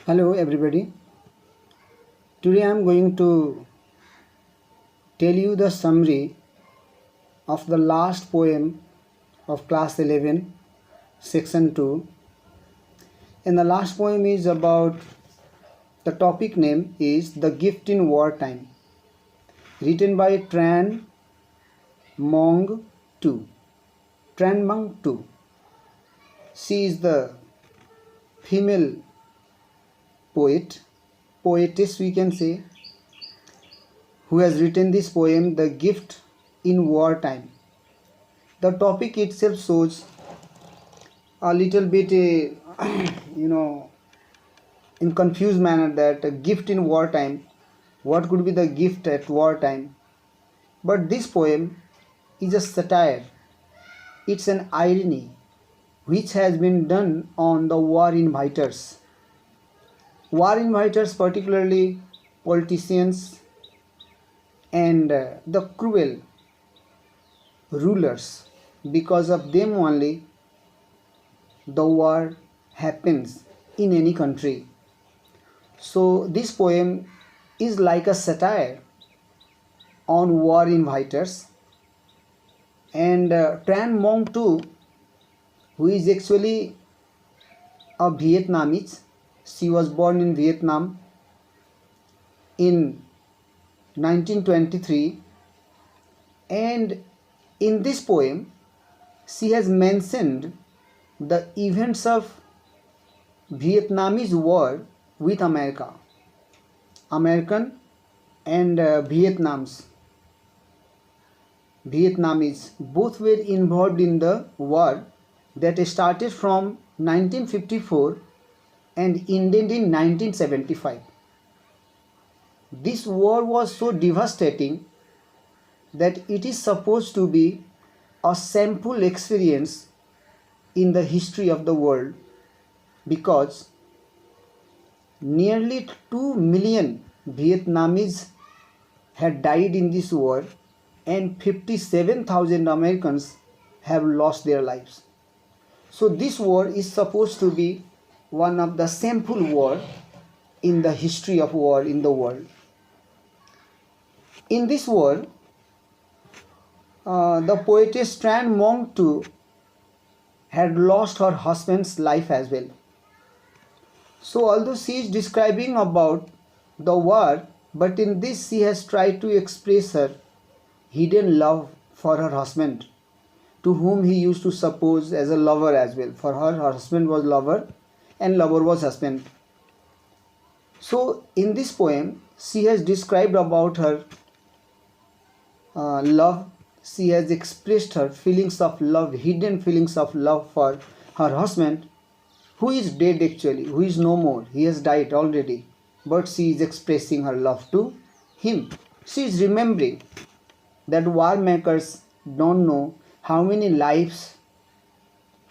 Hello everybody. Today I am going to tell you the summary of the last poem of class 11 section 2, and the last poem is about the topic name is The Gift in Wartime, written by Tran Mong Tu. Tran Mong Tu. She is the female poetess we can say, who has written this poem, The Gift in Wartime. The topic itself shows a little bit, in confused manner that a gift in wartime, what could be the gift at wartime? But this poem is a satire. It's an irony which has been done on the war inviters. War inviters, particularly politicians and the cruel rulers. Because of them only the war happens in any country. So this poem is like a satire on war inviters, and Tran Mong Tu, who is actually a Vietnamese, she was born in Vietnam in 1923, and in this poem she has mentioned the events of Vietnamese war with American and Vietnamese both were involved in the war that started from 1954 and ended in 1975. This war was so devastating that it is supposed to be a shameful experience in the history of the world, because nearly 2 million Vietnamese had died in this war and 57,000 Americans have lost their lives. So this war is supposed to be one of the shameful war in the history of war in the world. In this war, the poetess Tran Mong Tu had lost her husband's life as well. So although she is describing about the war, but in this she has tried to express her hidden love for her husband, to whom he used to suppose as a lover as well. For her, her husband was lover and lover was husband. So in this poem she has described about her love. She has expressed her feelings of love, hidden feelings of love for her husband, who is dead actually, who is no more. He has died already, but she is expressing her love to him. She is remembering that war makers don't know how many lives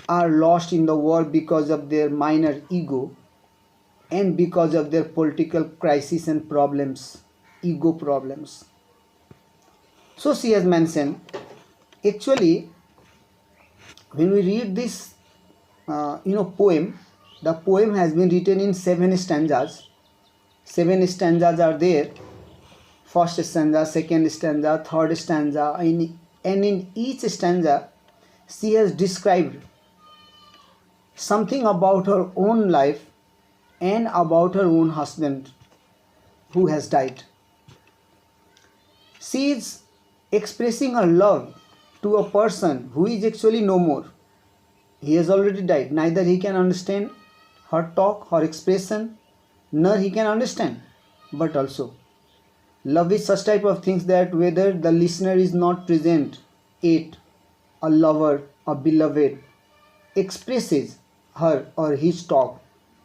are lost in the war because of their minor ego and because of their political crisis and problems, ego problems. So she has mentioned, actually, when we read this poem, the poem has been written in 7 stanzas. 7 stanzas are there. First stanza, second stanza, third stanza, and in each stanza she has described something about her own life and about her own husband who has died. She is expressing her love to a person who is actually no more. He has already died. Neither he can understand her talk, her expression, nor he can understand. But also, love is such type of things that whether the listener is not present, it, a lover, a beloved, expresses her or his talk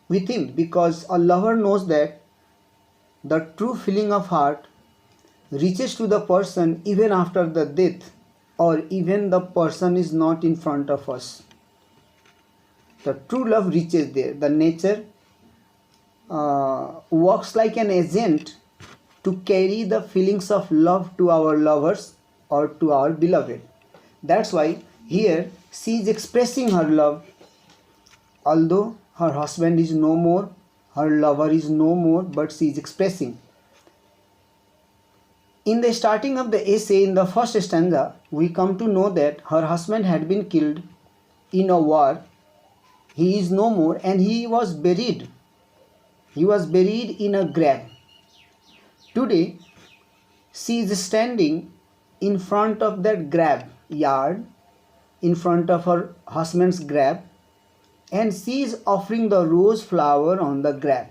with him, because a lover knows that the true feeling of heart reaches to the person even after the death, or even the person is not in front of us. The true love reaches there. The nature works like an agent to carry the feelings of love to our lovers or to our beloved. That's why here she is expressing her love. Although her husband is no more, her lover is no more, but she is expressing. In the starting of the essay, in the first stanza, we come to know that her husband had been killed in a war. He is no more, and he was buried. He was buried in a grave. Today, she is standing in front of that graveyard, in front of her husband's grave, and she is offering the rose flower on the grave.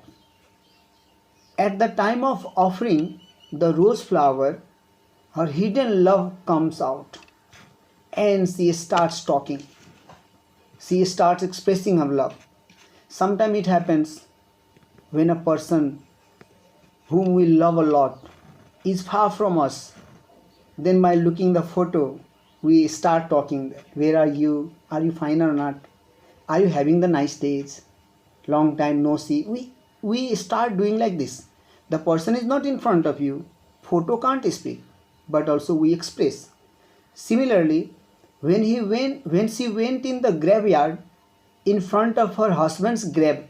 At the time of offering the rose flower, her hidden love comes out and she starts talking. She starts expressing her love. Sometimes it happens when a person whom we love a lot is far from us. Then by looking the photo, we start talking. Where are you? Are you fine or not? Are you having the nice days? Long time no see. We start doing like this. The person is not in front of you. Photo can't speak, but also we express. Similarly, when she went in the graveyard in front of her husband's grave,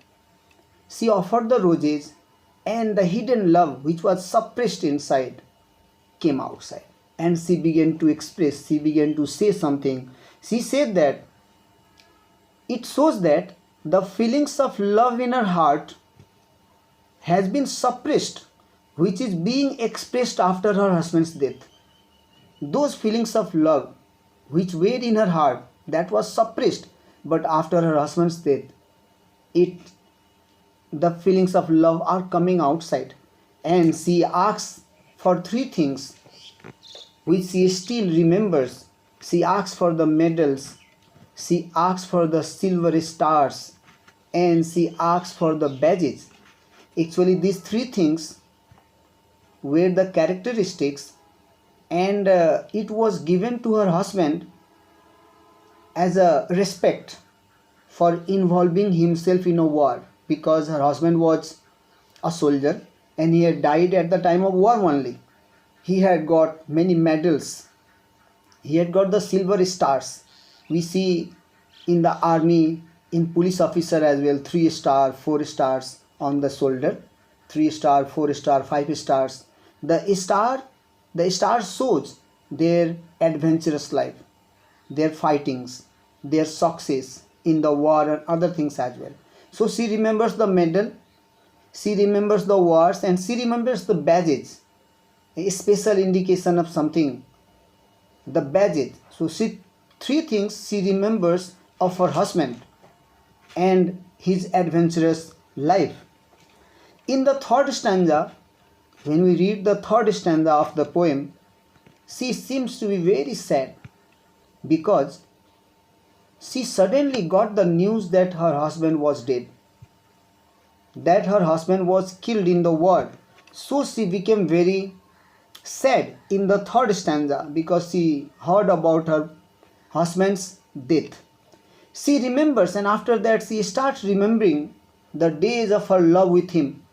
she offered the roses, and the hidden love which was suppressed inside came outside, and she began to express, she began to say something. She said that it shows that the feelings of love in her heart has been suppressed, which is being expressed after her husband's death. Those feelings of love which were in her heart, that was suppressed, but after her husband's death, the feelings of love are coming outside, and she asks for three things which she still remembers. She asks for the medals, she asks for the silver stars, and she asks for the badges. Actually, these three things were the characteristics, and it was given to her husband as a respect for involving himself in a war, because her husband was a soldier and he had died at the time of war only. He had got many medals, he had got the silver stars. We see in the army, in police officer as well, 3 star, 4 stars on the shoulder, 3 star, 4 star, 5 stars. The star shows their adventurous life, their fightings, their success in the war and other things as well. So she remembers the medal, she remembers the wars, and she remembers the badges, a special indication of something, the badges. So three things she remembers of her husband and his adventurous life. In the third stanza, when we read the third stanza of the poem, she seems to be very sad because she suddenly got the news that her husband was dead, that her husband was killed in the war. So she became very sad in the third stanza because she heard about her husband's death. She remembers, and after that she starts remembering the days of her love with him,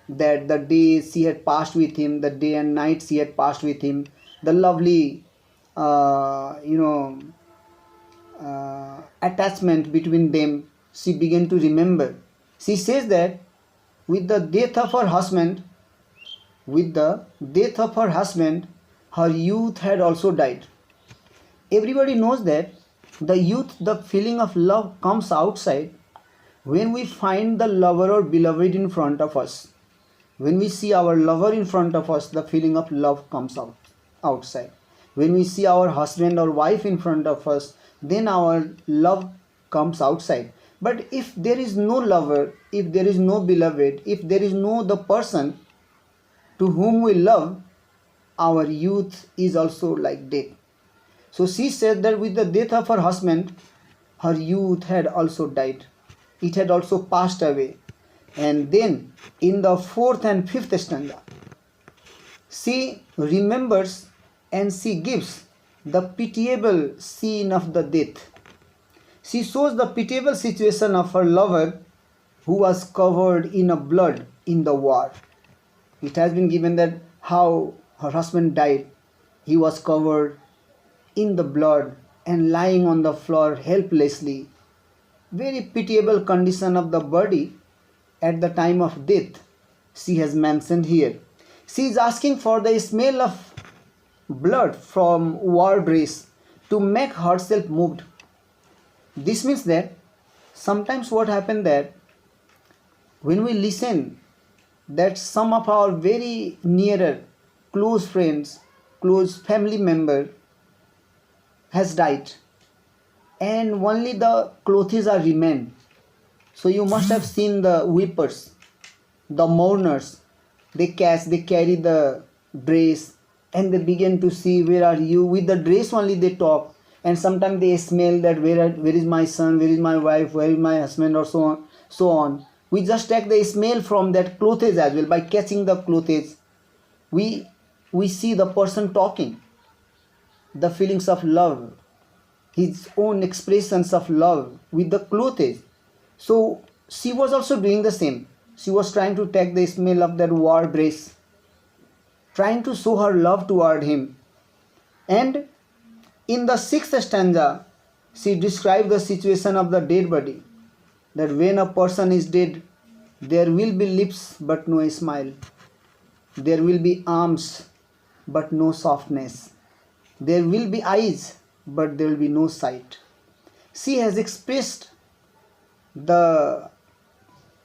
that the days she had passed with him, the day and night she had passed with him, the lovely attachment between them. She began to remember. She says that with the death of her husband, her youth had also died. Everybody knows that the youth, the feeling of love comes outside when we find the lover or beloved in front of us. When we see our lover in front of us, the feeling of love comes outside. When we see our husband or wife in front of us, then our love comes outside. But if there is no lover, if there is no beloved, if there is no the person to whom we love, our youth is also like death. So she said that with the death of her husband, her youth had also died. It had also passed away. And then in the fourth and fifth stanza, she remembers and she gives the pitiable scene of the death. She shows the pitiable situation of her lover who was covered in a blood in the war. It has been given that how her husband died. He was covered in the blood and lying on the floor helplessly. Very pitiable condition of the body. at the time of death, she has mentioned here. She is asking for the smell of blood from war dress to make herself moved. This means that sometimes what happened that when we listen that some of our very nearer close friends, close family member has died and only the clothes are remain. So you must have seen the weepers, the mourners. They carry the dress and they begin to see where are you. With the dress only they talk, and sometimes they smell that where is my son, where is my wife, where is my husband, or so on, so on. We just take the smell from that clothes as well. By catching the clothes, we we see the person talking, the feelings of love, his own expressions of love with the clothes. So she was also doing the same. She was trying to take the smell of that war dress, trying to show her love toward him. And in the sixth stanza, she described the situation of the dead body. That when a person is dead, there will be lips but no smile. There will be arms but no softness. There will be eyes but there will be no sight. She has expressed the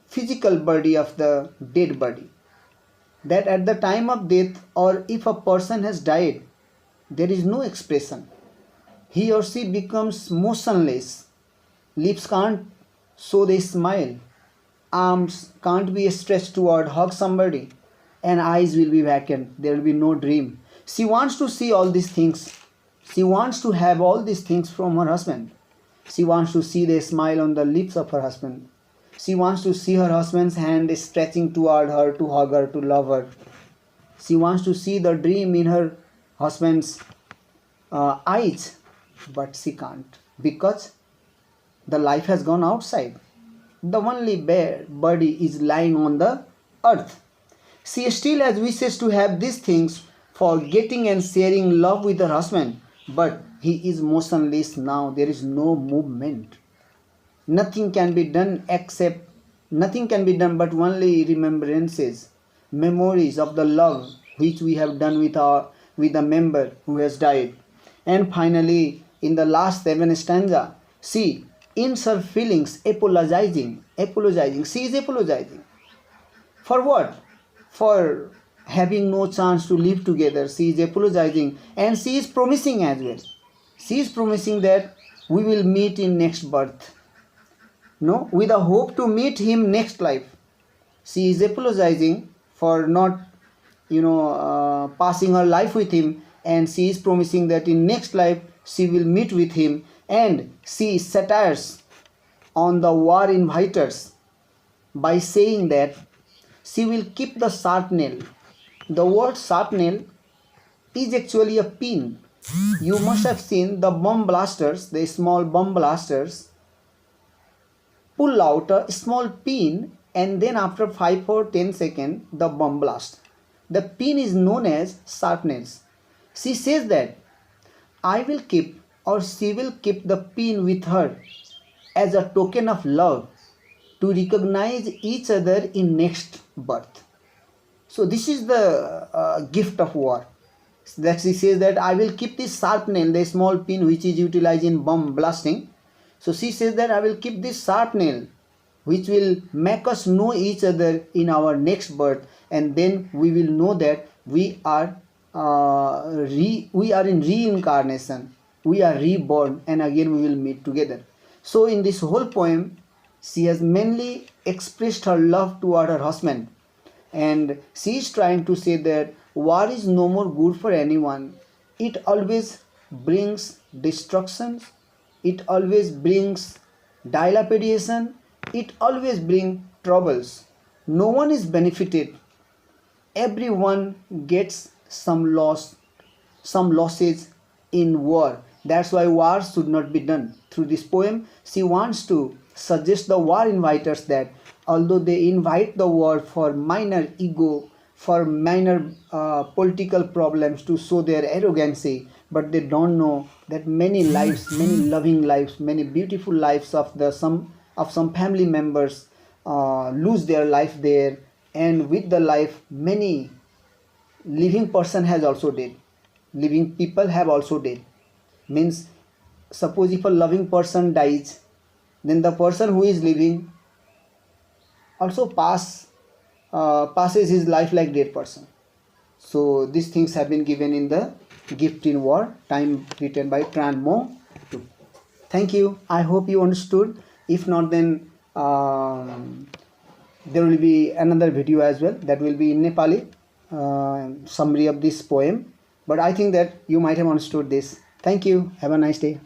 physical body of the dead body. That at the time of death, or if a person has died, there is no expression. He or she becomes motionless. Lips can't show the smile. Arms can't be stretched toward hug somebody. And eyes will be vacant. There will be no dream. She wants to see all these things. She wants to have all these things from her husband. She wants to see the smile on the lips of her husband. She wants to see her husband's hand stretching toward her to hug her, to love her. She wants to see the dream in her husband's eyes, but she can't because the life has gone outside. The only bare body is lying on the earth. She still has wishes to have these things for getting and sharing love with her husband, but he is motionless now. There is no movement. Nothing can be done but only remembrances, memories of the love which we have done with a member who has died. And finally, in the last seven stanza, she ends her feelings apologizing. She is apologizing. For what? For having no chance to live together. She is apologizing and she is promising as well. She is promising that we will meet in next birth. No, with a hope to meet him next life. She is apologizing for not, passing her life with him, and she is promising that in next life she will meet with him. And she satires on the war inviters by saying that she will keep the sharp nail. The word sharp nail is actually a pin. You must have seen the bomb blasters, the small bomb blasters pull out a small pin, and then after 5 or 10 seconds the bomb blast. The pin is known as sharp nails. She says that I will keep, or she will keep the pin with her as a token of love to recognize each other in next birth. So this is the gift of war. That she says that I will keep this sharp nail, the small pin which is utilized in bomb blasting. So she says that I will keep this sharp nail which will make us know each other in our next birth, and then we will know that we are in reincarnation. We are reborn and again we will meet together. So in this whole poem, she has mainly expressed her love toward her husband, and she is trying to say that war is no more good for anyone. It always brings destructions. It always brings dilapidation. It always brings troubles. No one is benefited. Everyone gets some losses in war. That's why war should not be done. Through this poem, she wants to suggest the war inviters that although they invite the war for minor ego, for minor political problems to show their arrogancy, but they don't know that many lives, many loving lives, many beautiful lives of some family members lose their life there, and with the life many living person has also dead, living people have also dead. Means suppose if a loving person dies, then the person who is living also passes his life like dead person. So these things have been given in the Gift in War, time written by Tran Mo. Thank you. I hope you understood. If not, then there will be another video as well that will be in Nepali, summary of this poem. But I think that you might have understood this. Thank you. Have a nice day.